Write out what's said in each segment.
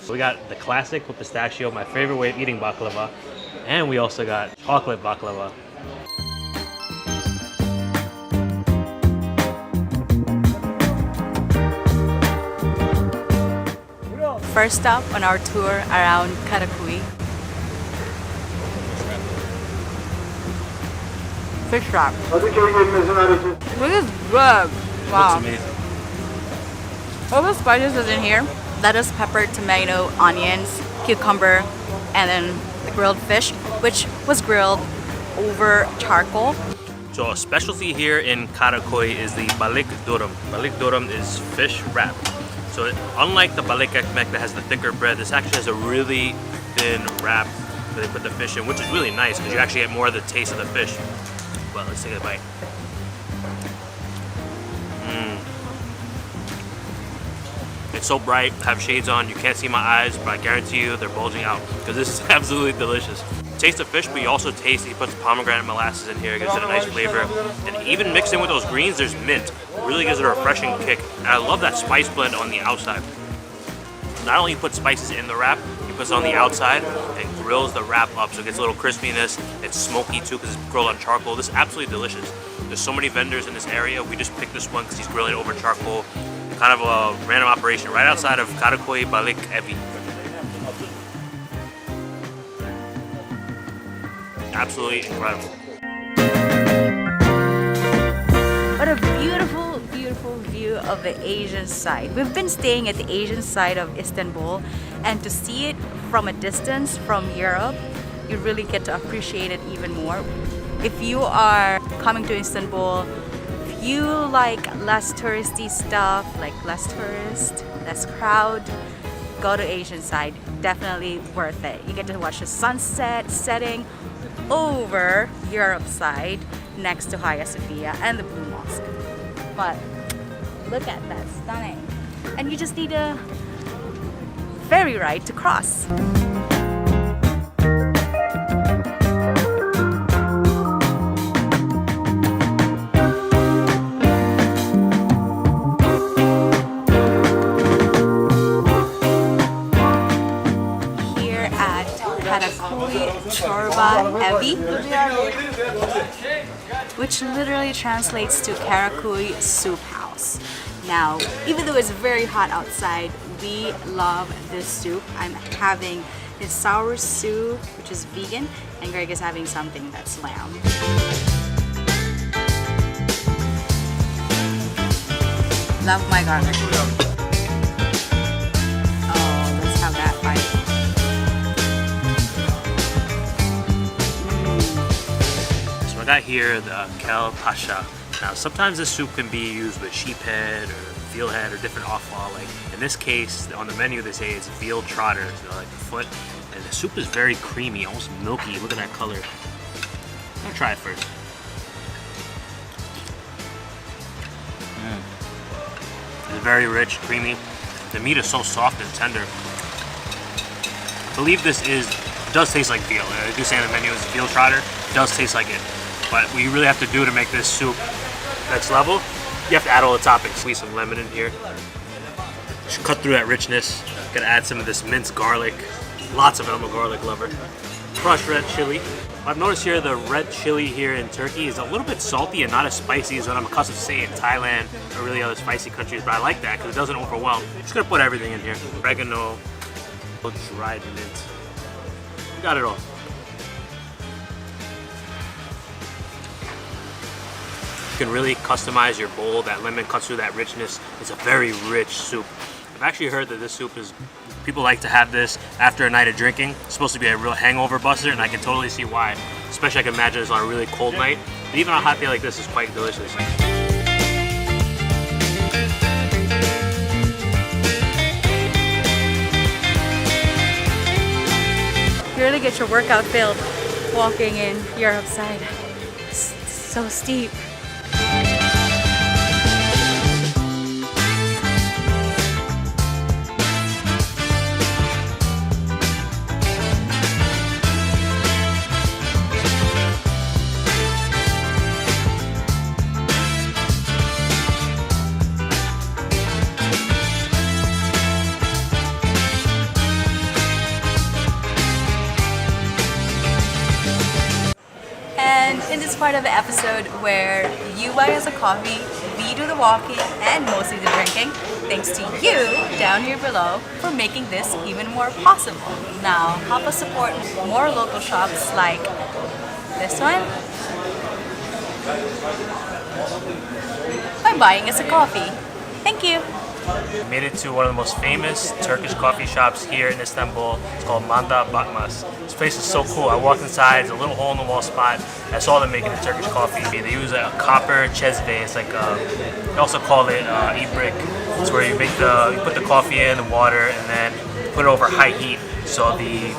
We got the classic with pistachio, my favorite way of eating baklava. And we also got chocolate baklava. First stop on our tour around Karakuri. Fish wrap. Look at this good. Wow. Looks amazing. All the spices is in here. Lettuce, pepper, tomato, onions, cucumber, and then the grilled fish, which was grilled over charcoal. So a specialty here in Karakuri is the balik durum. Balik durum is fish wrap. So unlike the balik ekmek that has the thicker bread, this actually has a really thin wrap that they put the fish in, which is really nice because you actually get more of the taste of the fish. Well, let's take a bite. It's so bright, I have shades on, you can't see my eyes, but I guarantee you they're bulging out because this is absolutely delicious. Taste the fish, but you also taste, he puts pomegranate molasses in here, gives it a nice flavor. And even mixed in with those greens, there's mint. It really gives it a refreshing kick. And I love that spice blend on the outside. Not only put spices in the wrap, he puts it on the outside and grills the wrap up so it gets a little crispiness. It's smoky too because it's grilled on charcoal. This is absolutely delicious. There's so many vendors in this area. We just picked this one because he's grilling it over charcoal. Kind of a random operation right outside of Karakuri Balik Evi. Absolutely incredible. What a beautiful, beautiful view of the Asian side. We've been staying at the Asian side of Istanbul, and to see it from a distance from Europe, you really get to appreciate it even more. If you are coming to Istanbul, if you like less touristy stuff, like less tourist, less crowd, go to Asian side. Definitely worth it. You get to watch the sunset setting over Europe side next to Hagia Sophia and the Blue Mosque. But look at that, stunning. And you just need a ferry ride to cross. Which literally translates to Karakuri soup house. Now, even though it's very hot outside, we love this soup. I'm having his sour soup, which is vegan, and Greg is having something that's lamb. Love my garlic. Oh, let's have that bite. Got here the kel pasha. Now sometimes this soup can be used with sheep head or veal head or different offal. Like in this case, on the menu they say it's veal trotter, so like the foot. And the soup is very creamy, almost milky. Look at that color. I'm gonna try it first. It's very rich, creamy. The meat is so soft and tender. I believe this does taste like veal. I do say on the menu it's veal trotter. It does taste like it. But what you really have to do to make this soup next level, you have to add all the toppings. Squeeze some lemon in here. Just cut through that richness. Gonna add some of this minced garlic. Lots of it, I'm a garlic lover. Crushed red chili. I've noticed here the red chili here in Turkey is a little bit salty and not as spicy as what I'm accustomed to seeing in Thailand or really other spicy countries, but I like that because it doesn't overwhelm. Just gonna put everything in here. Oregano, dried mint. We got it all. You can really customize your bowl. That lemon cuts through that richness. It's a very rich soup. I've actually heard that this soup is, people like to have this after a night of drinking. It's supposed to be a real hangover buster, and I can totally see why. Especially I can imagine it's on a really cold night. But even on a hot day like this, it's quite delicious. You really get your workout filled walking in Europe side. It's so steep. part of the episode where you buy us a coffee, we do the walking and mostly the drinking, thanks to you down here below for making this even more possible. Now, help us support more local shops like this one by buying us a coffee. Thank you! We made it to one of the most famous Turkish coffee shops here in Istanbul. It's called Manda Bakmaz. This place is so cool. I walked inside, it's a little hole in the wall spot. I saw them making the Turkish coffee. They use a copper chezve. It's like they also call it e-brick. It's where you put the coffee in the water and then put it over high heat so the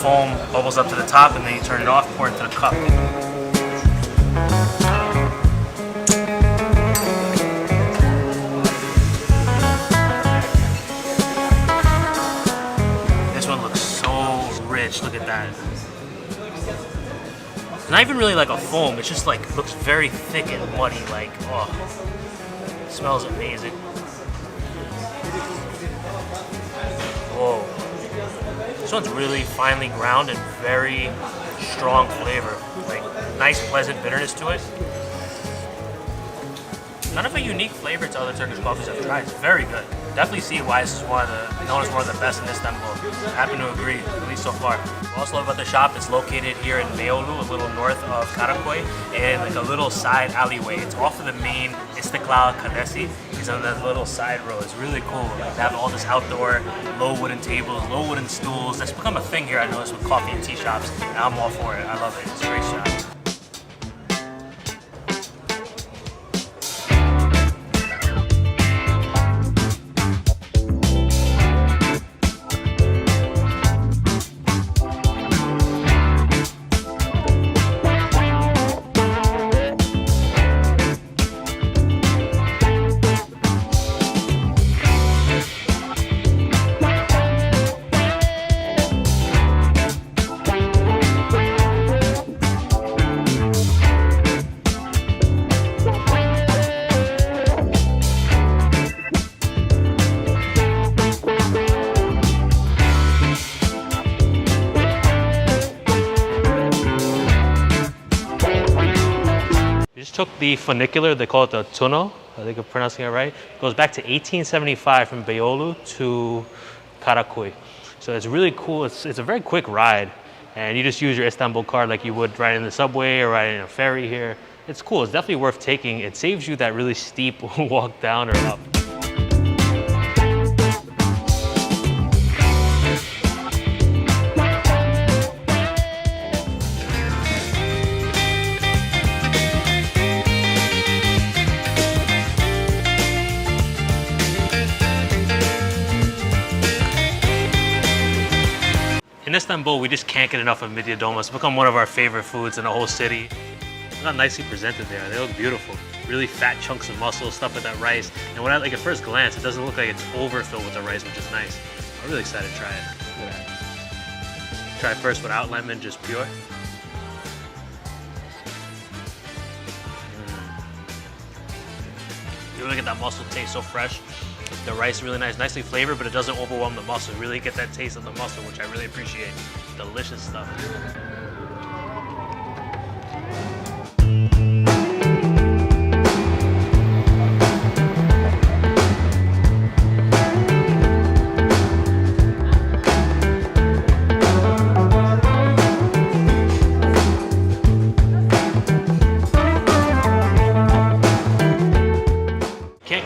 foam bubbles up to the top, and then you turn it off, pour it into the cup. Look at that. It's not even really like a foam, it's just like looks very thick and muddy, like, oh, it smells amazing. Whoa. This one's really finely ground and very strong flavor. Like, nice pleasant bitterness to it. Kind of a unique flavor to other Turkish coffees I've tried. It's very good. Definitely see why this is known as one of the best in Istanbul. I happen to agree, at least so far. What I also love about the shop, it's located here in Beyoğlu, a little north of Karaköy, and like a little side alleyway. It's off of the main Istiklal Caddesi. It's on that little side road. It's really cool. Like, they have all this outdoor, low wooden tables, low wooden stools. That's become a thing here, I noticed, with coffee and tea shops. And I'm all for it. I love it. It's a great shop. Took the funicular, they call it the tunnel, I think I'm pronouncing it right. It goes back to 1875 from Beyoğlu to Karaköy. So it's really cool. It's a very quick ride, and you just use your Istanbul card like you would ride in the subway or ride in a ferry here. It's cool. It's definitely worth taking. It saves you that really steep walk down or up. In Istanbul, we just can't get enough of midye dolma. It's become one of our favorite foods in the whole city. They're not nicely presented there. They look beautiful. Really fat chunks of muscle, stuff with that rice. And when like at first glance, it doesn't look like it's overfilled with the rice, which is nice. I'm really excited to try it. Try it first without lemon, just pure. You really get that muscle taste, so fresh. The rice is really nice, nicely flavored, but it doesn't overwhelm the muscle. You really get that taste of the muscle, which I really appreciate. Delicious stuff.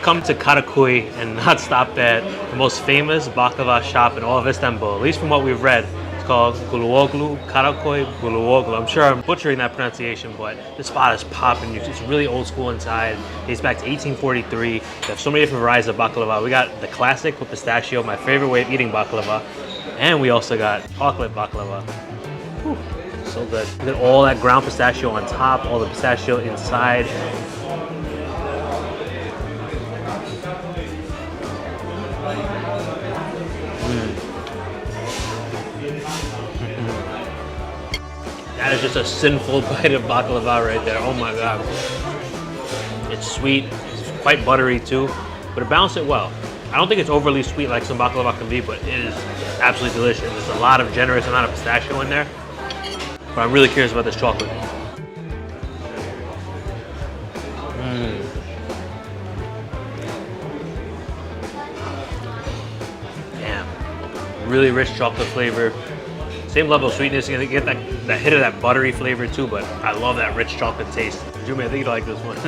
Come to Karaköy and not stop at the most famous baklava shop in all of Istanbul, at least from what we've read. It's called Guluoglu, Karaköy Guluoglu. I'm sure I'm butchering that pronunciation, but this spot is popping. It's really old school inside. It dates back to 1843. They have so many different varieties of baklava. We got the classic with pistachio, my favorite way of eating baklava, and we also got chocolate baklava. Whew, so good. You get all that ground pistachio on top, all the pistachio inside. That is just a sinful bite of baklava right there. Oh my god. It's sweet, it's quite buttery too, but it balanced it well. I don't think it's overly sweet like some baklava can be, but it is absolutely delicious. There's a lot of generous amount of pistachio in there. But I'm really curious about this chocolate. Really rich chocolate flavor. Same level of sweetness. You're gonna get that hit of that buttery flavor too, but I love that rich chocolate taste. Jumi, I think you'd like this one.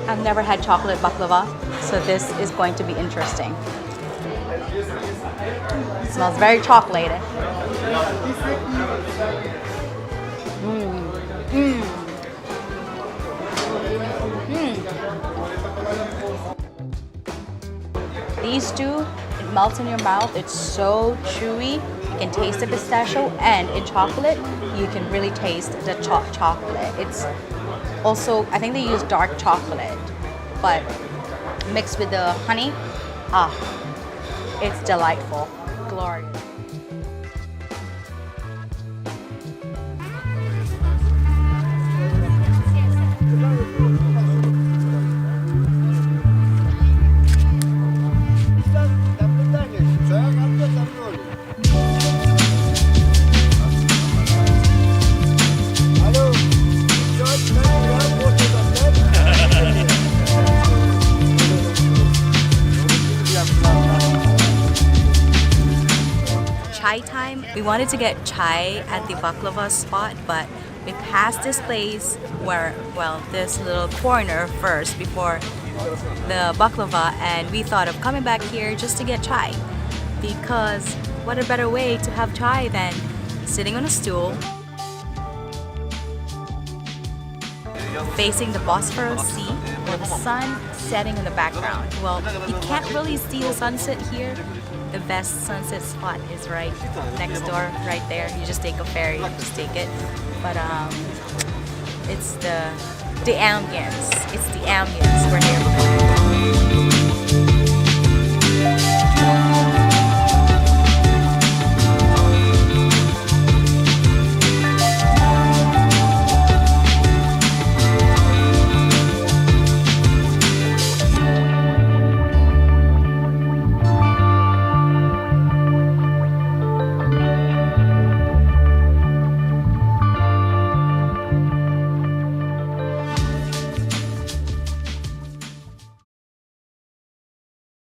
I've never had chocolate baklava, so this is going to be interesting. It smells very chocolatey. These two, it melts in your mouth. It's so chewy. You can taste the pistachio, and in chocolate, you can really taste the chocolate. It's also, I think they use dark chocolate, but mixed with the honey, it's delightful, glorious. Chai time. We wanted to get chai at the baklava spot, but we passed this place where, well, this little corner first before the baklava, and we thought of coming back here just to get chai, because what a better way to have chai than sitting on a stool facing the Bosphorus Sea with the sun setting in the background. Well, you can't really see the sunset here. The best sunset spot is right next door, right there. You just take a ferry, just take it. But it's the ambience. It's the ambience we're here for.